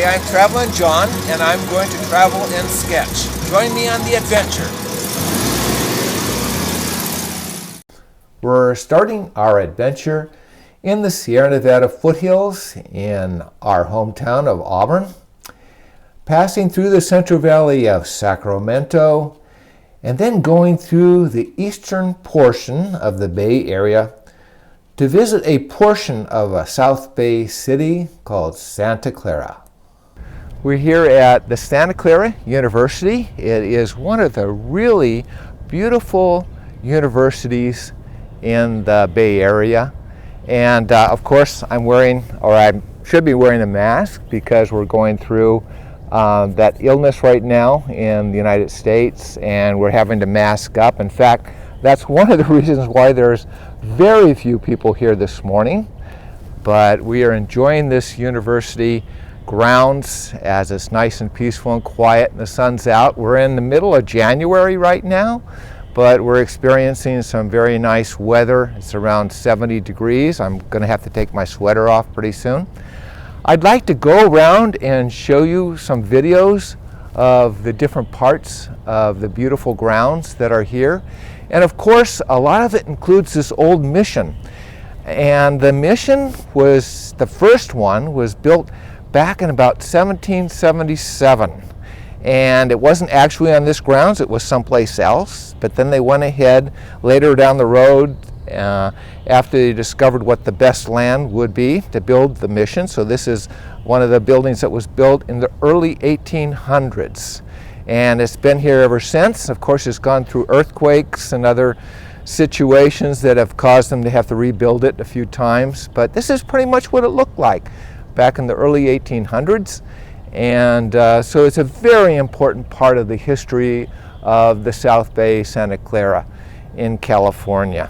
Hi, I'm Traveling John, and I'm going to travel and sketch. Join me on the adventure. We're starting our adventure in the Sierra Nevada foothills in our hometown of Auburn, passing through the Central Valley of Sacramento, and then going through the eastern portion of the Bay Area to visit a portion of a South Bay city called Santa Clara. We're here at the Santa Clara University. It is one of the really beautiful universities in the Bay Area. And of course, I'm wearing, or I should be wearing a mask because we're going through that illness right now in the United States, and we're having to mask up. In fact, that's one of the reasons why there's very few people here this morning. But we are enjoying this university grounds as it's nice and peaceful and quiet and the sun's out. We're in the middle of January right now, but we're experiencing some very nice weather. It's around 70 degrees. I'm going to have to take my sweater off pretty soon. I'd like to go around and show you some videos of the different parts of the beautiful grounds that are here. And of course, a lot of it includes this old mission. And the mission was, the first one was built back in about 1777. And it wasn't actually on this grounds, it was someplace else. But then they went ahead later down the road after they discovered what the best land would be to build the mission. So this is one of the buildings that was built in the early 1800s. And it's been here ever since. Of course, it's gone through earthquakes and other situations that have caused them to have to rebuild it a few times. But this is pretty much what it looked like back in the early 1800s. And so it's a very important part of the history of the South Bay, Santa Clara in California.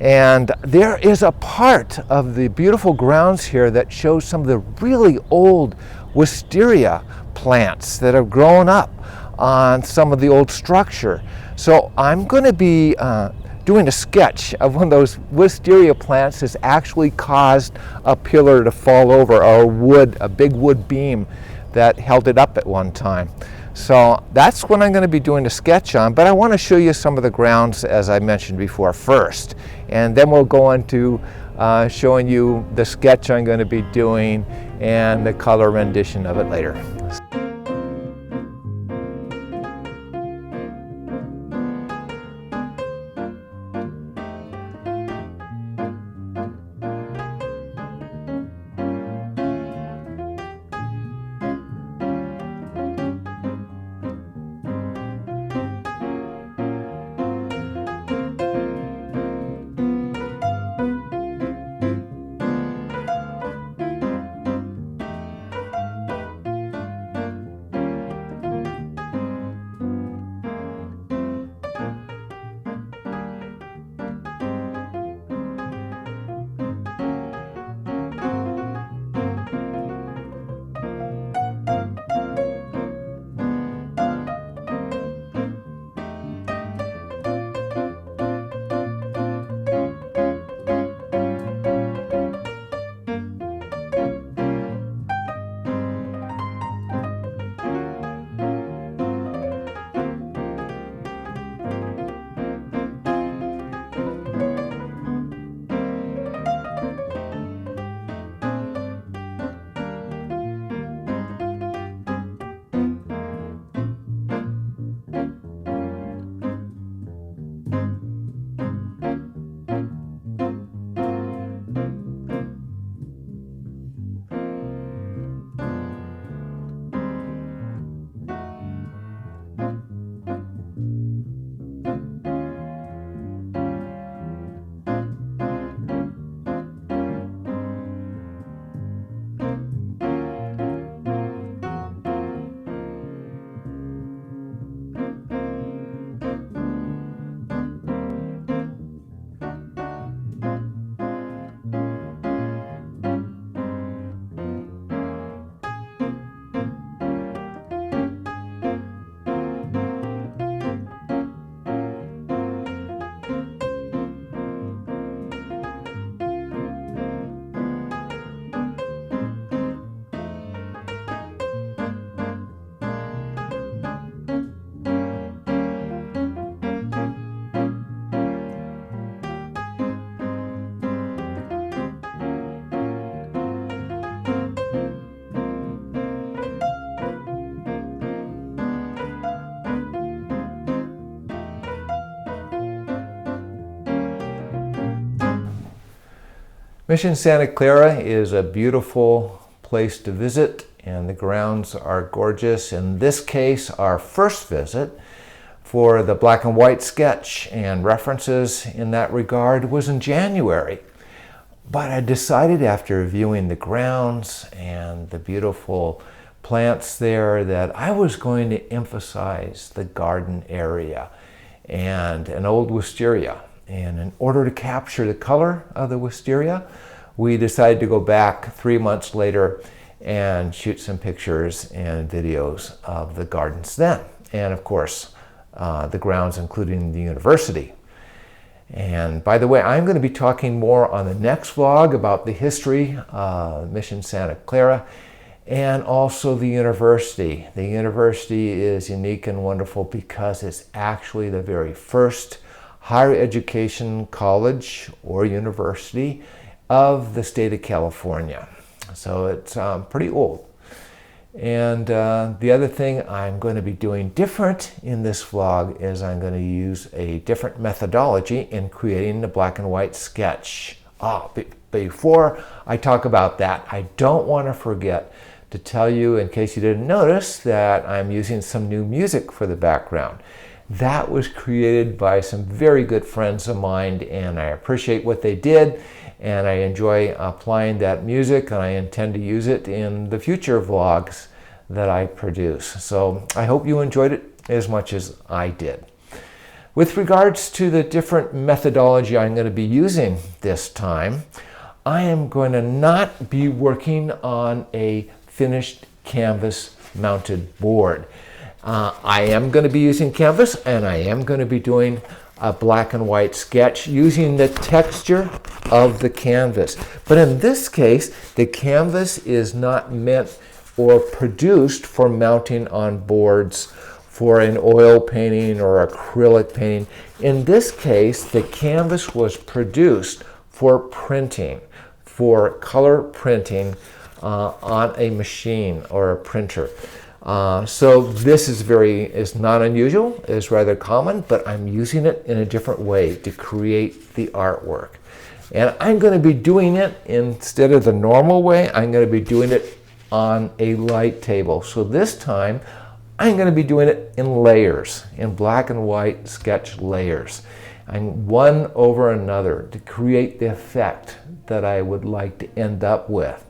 And there is a part of the beautiful grounds here that shows some of the really old Wisteria plants that have grown up on some of the old structure. So I'm going to be doing a sketch of one of those Wisteria plants that's actually caused a pillar to fall over, or a big wood beam that held it up at one time. So that's what I'm going to be doing a sketch on, but I want to show you some of the grounds as I mentioned before first, and then we'll go on to showing you the sketch I'm going to be doing and the color rendition of it later. Mission Santa Clara is a beautiful place to visit, and the grounds are gorgeous. In this case, our first visit for the black and white sketch and references in that regard was in January. But I decided after viewing the grounds and the beautiful plants there that I was going to emphasize the garden area and an old wisteria. And in order to capture the color of the wisteria, we decided to go back 3 months later and shoot some pictures and videos of the gardens then. And of course, the grounds, including the university. And by the way, I'm going to be talking more on the next vlog about the history of Mission Santa Clara and also the university. The university is unique and wonderful because it's actually the very first higher education college or university of the state of California. So it's pretty old. And the other thing I'm going to be doing different in this vlog is I'm going to use a different methodology in creating the black and white sketch. Before I talk about that, I don't want to forget to tell you, in case you didn't notice, that I'm using some new music for the background. That was created by some very good friends of mine, and I appreciate what they did, and I enjoy applying that music, and I intend to use it in the future vlogs that I produce. So I hope you enjoyed it as much as I did. With regards to the different methodology I'm going to be using this time, I am going to not be working on a finished canvas mounted board. I am going to be using canvas, and I am going to be doing a black and white sketch using the texture of the canvas. But in this case, the canvas is not meant or produced for mounting on boards for an oil painting or acrylic painting. In this case, the canvas was produced for printing, for color printing on a machine or a printer. So this is not unusual, it's rather common, but I'm using it in a different way to create the artwork. And I'm going to be doing it instead of the normal way. I'm going to be doing it on a light table. So this time I'm going to be doing it in layers, in black and white sketch layers, and one over another to create the effect that I would like to end up with.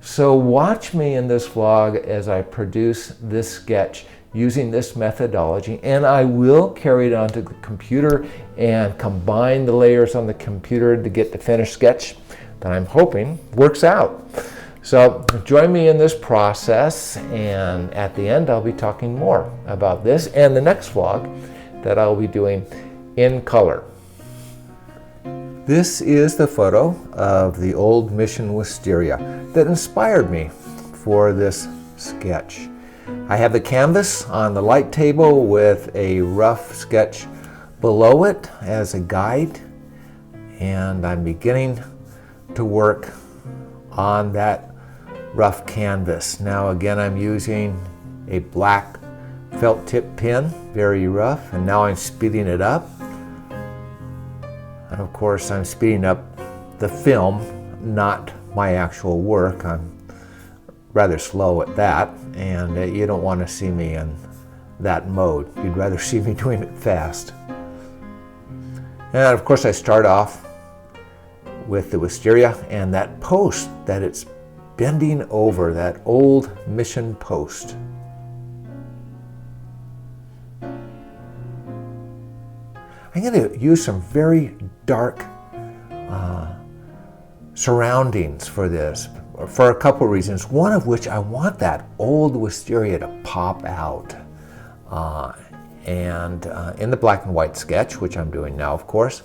So watch me in this vlog as I produce this sketch using this methodology, and I will carry it onto the computer and combine the layers on the computer to get the finished sketch that I'm hoping works out. So join me in this process, and at the end I'll be talking more about this and the next vlog that I'll be doing in color. This is the photo of the old Mission Wisteria that inspired me for this sketch. I have the canvas on the light table with a rough sketch below it as a guide, and I'm beginning to work on that rough canvas. Now again, I'm using a black felt tip pen, very rough, and now I'm speeding it up. And of course, I'm speeding up the film, not my actual work. I'm rather slow at that, and you don't want to see me in that mode. You'd rather see me doing it fast. And of course, I start off with the wisteria and that post that it's bending over, that old mission post. I'm going to use some very dark surroundings for this, for a couple reasons. One of which, I want that old wisteria to pop out. And in the black and white sketch, which I'm doing now, of course,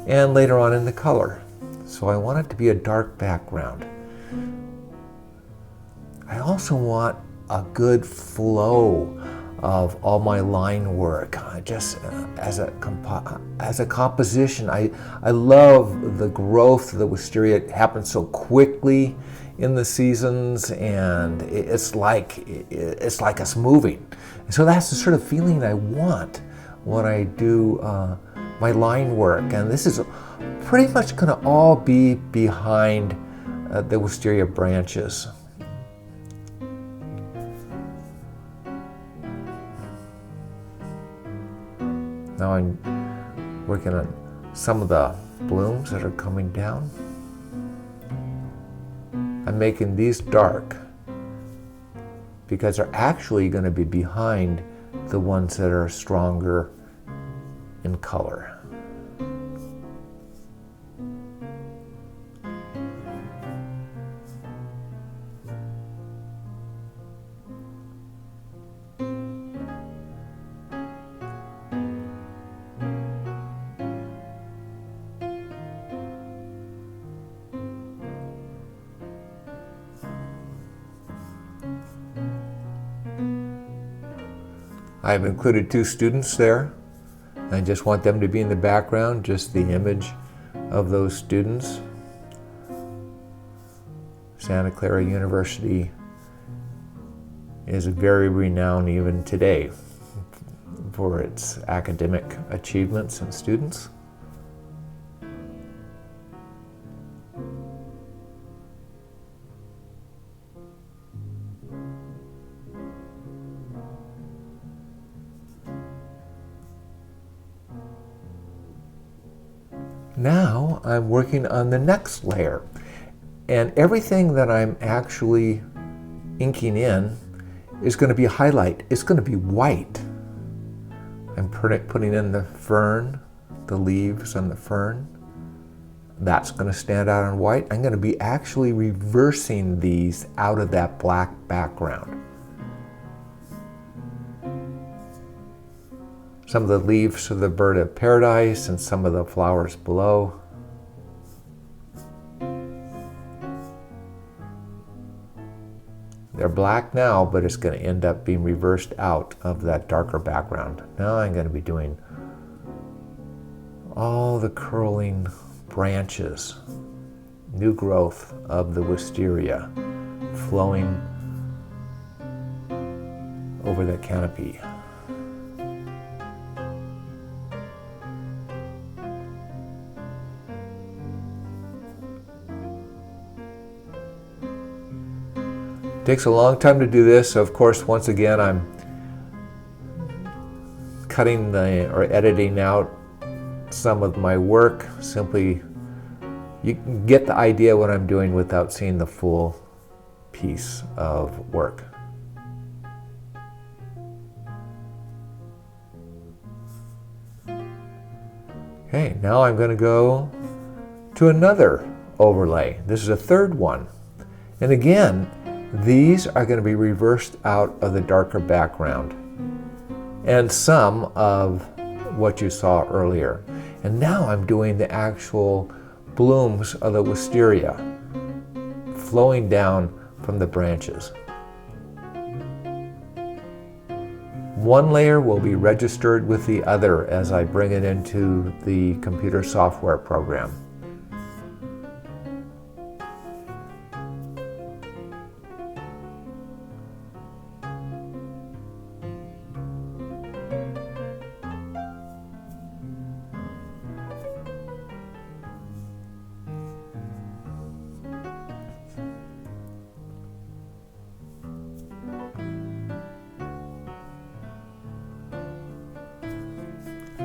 and later on in the color. So I want it to be a dark background. I also want a good flow of all my line work, just as a composition. I love the growth of the wisteria. It happens so quickly in the seasons, and it's like it's moving. And so that's the sort of feeling I want when I do my line work. And this is pretty much going to all be behind the wisteria branches. Now I'm working on some of the blooms that are coming down. I'm making these dark because they're actually going to be behind the ones that are stronger in color. I've included 2 students there. I just want them to be in the background, just the image of those students. Santa Clara University is very renowned even today for its academic achievements and students. Now I'm working on the next layer, and everything that I'm actually inking in is going to be highlight. It's going to be white. I'm putting in the fern, the leaves on the fern. That's going to stand out on white. I'm going to be actually reversing these out of that black background. Some of the leaves of the bird of paradise and some of the flowers below. They're black now, but it's going to end up being reversed out of that darker background. Now I'm going to be doing all the curling branches, new growth of the wisteria flowing over the canopy. Takes a long time to do this, so of course once again I'm cutting or editing out some of my work. Simply, you can get the idea what I'm doing without seeing the full piece of work. Okay, now I'm going to go to another overlay. This is a third one. And again, these are going to be reversed out of the darker background and some of what you saw earlier. And now I'm doing the actual blooms of the wisteria flowing down from the branches. One layer will be registered with the other as I bring it into the computer software program.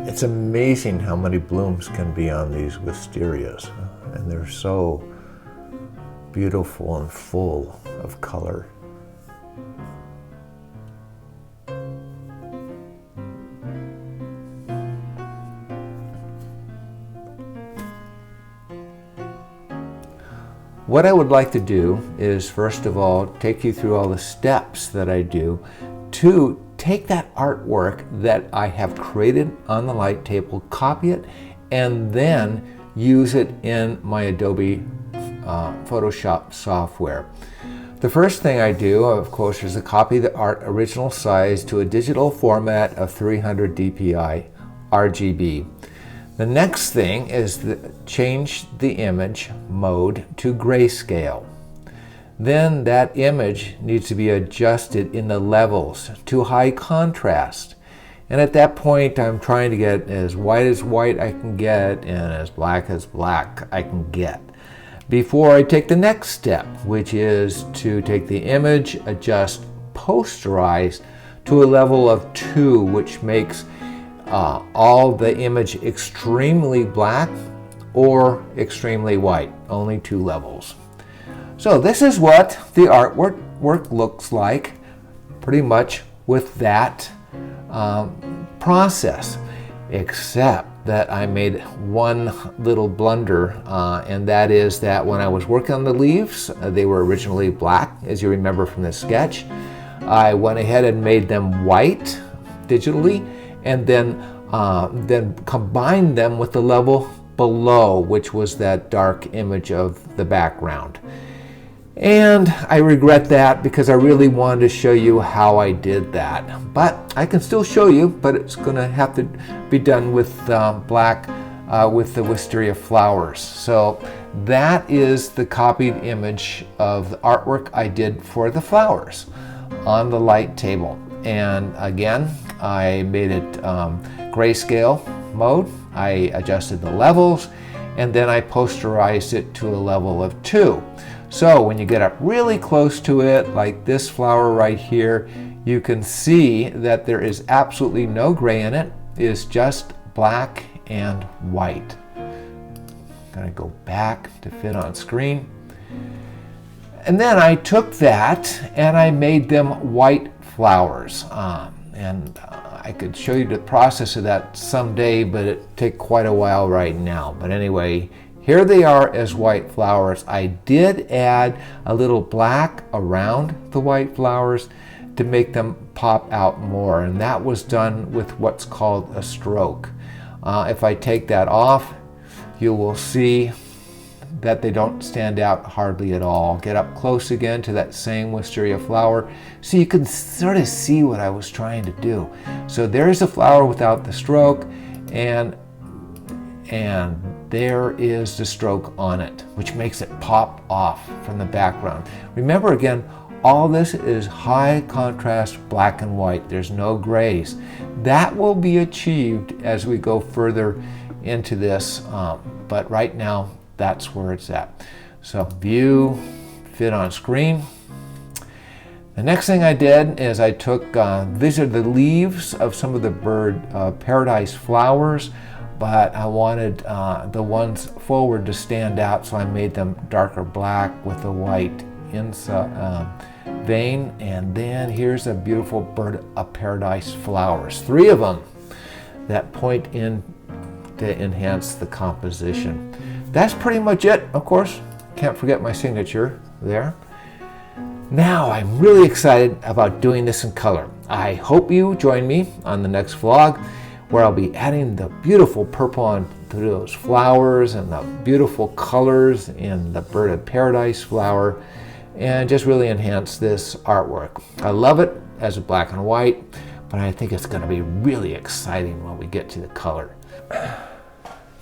It's amazing how many blooms can be on these wisterias, and they're so beautiful and full of color. What I would like to do is, first of all, take you through all the steps that I do to take that artwork that I have created on the light table, copy it, and then use it in my Adobe Photoshop software. The first thing I do, of course, is to copy the art original size to a digital format of 300 dpi RGB. The next thing is to change the image mode to grayscale. Then that image needs to be adjusted in the levels to high contrast. And at that point, I'm trying to get as white I can get and as black I can get, before I take the next step, which is to take the image, adjust posterize to a level of 2, which makes all the image extremely black or extremely white, only 2 levels. So this is what the artwork looks like, pretty much with that process, except that I made one little blunder, and that is that when I was working on the leaves, they were originally black, as you remember from the sketch. I went ahead and made them white digitally, and then combined them with the level below, which was that dark image of the background. And I regret that because I really wanted to show you how I did that. But I can still show you, but it's going to have to be done with black with the wisteria flowers. So that is the copied image of the artwork I did for the flowers on the light table. And again, I made it grayscale mode. I adjusted the levels, and then I posterized it to a level of 2. So when you get up really close to it, like this flower right here, you can see that there is absolutely no gray in it. It is just black and white. I'm gonna go back to fit on screen. And then I took that and I made them white flowers. I could show you the process of that someday, but it'd take quite a while right now. But anyway, here they are as white flowers. I did add a little black around the white flowers to make them pop out more, and that was done with what's called a stroke. If I take that off, you will see that they don't stand out hardly at all. Get up close again to that same wisteria flower so you can sort of see what I was trying to do. So there's a flower without the stroke, and there is the stroke on it, which makes it pop off from the background. Remember again, all this is high contrast black and white. There's no grays. That will be achieved as we go further into this, but right now that's where it's at. So view, fit on screen. The next thing I did is I took, these are the leaves of some of the bird paradise flowers, but I wanted the ones forward to stand out, so I made them darker black with a white inside vein. And then here's a beautiful bird of paradise flowers, 3 of them that point in to enhance the composition. That's pretty much it. Of course, can't forget my signature there. Now I'm really excited about doing this in color. I hope you join me on the next vlog, where I'll be adding the beautiful purple onto those flowers and the beautiful colors in the bird of paradise flower, and just really enhance this artwork. I love it as a black and white, but I think it's going to be really exciting when we get to the color.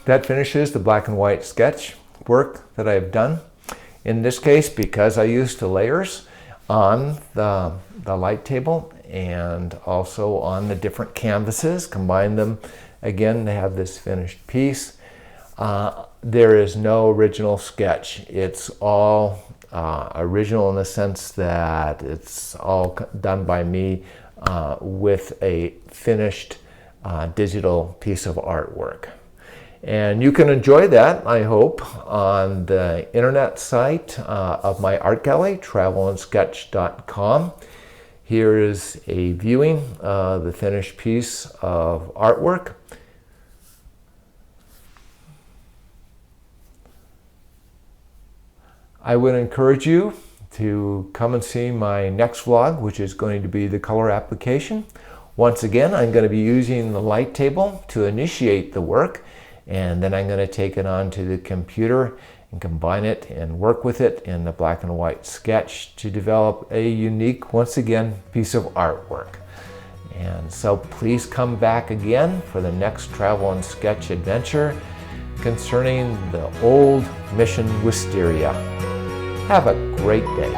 That finishes the black and white sketch work that I've done. In this case, because I used the layers on the light table and also on the different canvases, combine them again to have this finished piece. There is no original sketch. It's all original in the sense that it's all done by me with a finished digital piece of artwork. And you can enjoy that, I hope, on the internet site of my art gallery, TravelnSketch.com. Here is a viewing of the finished piece of artwork. I would encourage you to come and see my next vlog, which is going to be the color application. Once again, I'm going to be using the light table to initiate the work, and then I'm going to take it onto the computer and combine it and work with it in the black and white sketch to develop a unique, once again, piece of artwork. And so please come back again for the next Travel and Sketch adventure concerning the old Mission Wisteria. Have a great day.